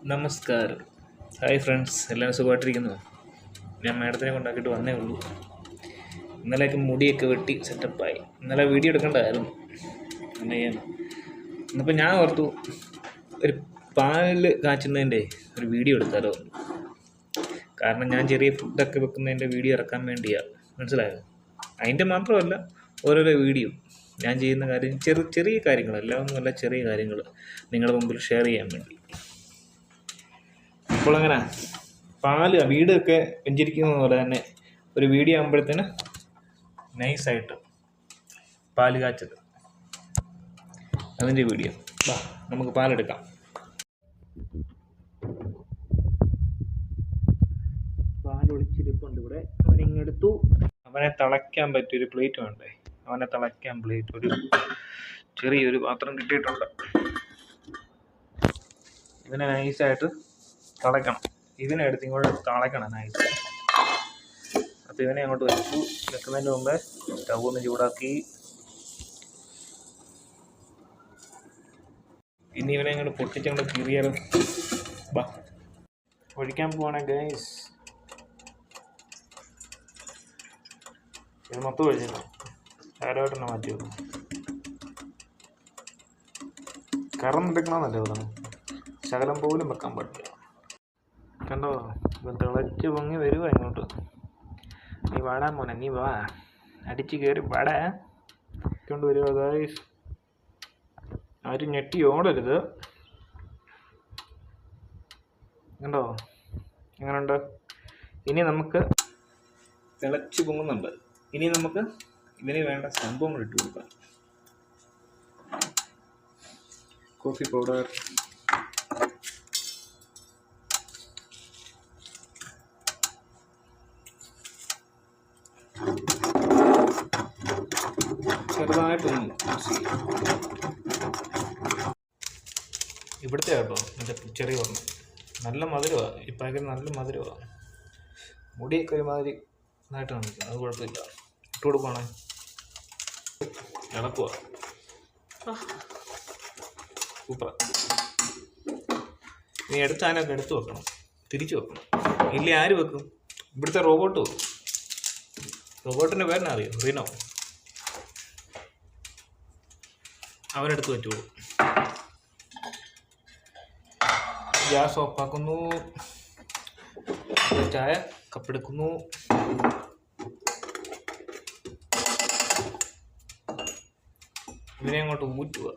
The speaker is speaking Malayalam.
നമസ്കാരം. ഹായ് ഫ്രണ്ട്സ്, എല്ലാവരും സുഖമായിട്ടിരിക്കുന്നു. ഞാൻ മാഡത്തിനെ കൊണ്ടാക്കിയിട്ട് വന്നേ ഉള്ളൂ. ഇന്നലേക്ക് മുടിയൊക്കെ വെട്ടി സെറ്റപ്പായി. ഇന്നലെ വീഡിയോ എടുക്കേണ്ടതായിരുന്നു. അങ്ങനെ ചെയ്യാൻ ഇന്നിപ്പോൾ ഞാൻ ഓർത്തു ഒരു പാല് കാച്ചുന്നതിൻ്റെ ഒരു വീഡിയോ എടുത്താലോ. കാരണം ഞാൻ ചെറിയ ഫുഡൊക്കെ വെക്കുന്നതിൻ്റെ വീഡിയോ ഇറക്കാൻ വേണ്ടിയാണ്, മനസ്സിലായോ? അതിൻ്റെ മാത്രമല്ല, ഓരോരോ വീഡിയോ ഞാൻ ചെയ്യുന്ന കാര്യം ചെറിയ കാര്യങ്ങൾ, എല്ലാം ഒന്നുമല്ല, ചെറിയ കാര്യങ്ങൾ നിങ്ങളുടെ മുമ്പിൽ ഷെയർ ചെയ്യാൻ വേണ്ടി. അപ്പോൾ അങ്ങനെ പാല് വീടൊക്കെ വെഞ്ചരിക്കുന്നത് പോലെ തന്നെ ഒരു വീഡിയോ ആകുമ്പോഴത്തേന് നൈസായിട്ട് പാല് കാച്ചത്, അതിൻ്റെ വീഡിയോ. നമുക്ക് പാലെടുക്കാം. പാലൊളിച്ചിരിപ്പുണ്ട് ഇവിടെ. അവനിങ്ങെടുത്തു. അവനെ തിളയ്ക്കാൻ പറ്റിയൊരു പ്ലേറ്റ് വേണ്ടേ? അവനെ തിളയ്ക്കാൻ പ്ലേറ്റ്, ഒരു ചെറിയൊരു പാത്രം കിട്ടിയിട്ടുണ്ട്. ഇതിനെ നൈസായിട്ട് തിളയ്ക്കണം. ഇതിനെ എടുത്ത് ഇങ്ങോട്ട് തിളയ്ക്കണം നൈസ്. അപ്പോൾ ഇവനെ അങ്ങോട്ട് വെക്കുന്നതിന് മുമ്പേ സ്റ്റവ് ഒന്ന് ചൂടാക്കി. ഇനി ഇവനെ അങ്ങോട്ട് പൊട്ടിച്ചങ്ങോട്ട് കീറിയാലോ. ഒഴിക്കാൻ പോവാണേ ഗൈസ്. ഇത് മൊത്തം ഒഴിച്ചില്ല, ആരോട്ടെന്നെ മാറ്റി വെക്കും. കറന്നെടുക്കണമെന്നല്ലേ പറഞ്ഞു, ശകലം പോലും വെക്കാൻ പാടില്ല. കണ്ടോ, ഇപ്പം തിളച്ച് പൊങ്ങി വരുവാ ഇങ്ങോട്ട്. നീ വാടാൻ മോനെ, നീ വാ, അടിച്ച് കയറി വാടാ കൊണ്ട് വരുവാ ഗൈസ്. ആരും ഞെട്ടി ഓടരുത്. കണ്ടോ എങ്ങനെയുണ്ട്? ഇനി നമുക്ക് തിളച്ച് പൊങ്ങുന്നുണ്ട്. ഇനി നമുക്ക് ഇതിന് വേണ്ട സംഭവങ്ങൾ ഇട്ട് കൊടുക്കാം. കോഫി പൗഡർ, ചെറുതായിട്ടൊന്നും ഇവിടുത്തെ കേട്ടോ, മറ്റേ ചെറിയ പറഞ്ഞു നല്ല മധുരമാണ്. ഈ പാക്കറ്റ് നല്ല മധുരമാണ്. മുടിയൊക്കെ ഒരുമാതിരി ഇതായിട്ടാണ് നിൽക്കുന്നത്, അത് കുഴപ്പമില്ല. ഇട്ട് കൊടുക്കുവാണേ ഇളക്കുക. സൂപ്പർ. നീ എടുത്താനൊക്കെ എടുത്ത് വെക്കണം, തിരിച്ചു വെക്കണം. ഇല്ലേ ആര് വെക്കും? ഇവിടുത്തെ റോബോട്ട് വെക്കും. റോബോട്ടിൻ്റെ പേരിനെ അറിയോ? റീനോ. അവനെടുത്ത് വെച്ചോളൂ. ഗ്യാസ് ഓഫാക്കുന്നു. ചായ കപ്പെടുക്കുന്നു. ഇതിനെ അങ്ങോട്ട് ഊറ്റുക.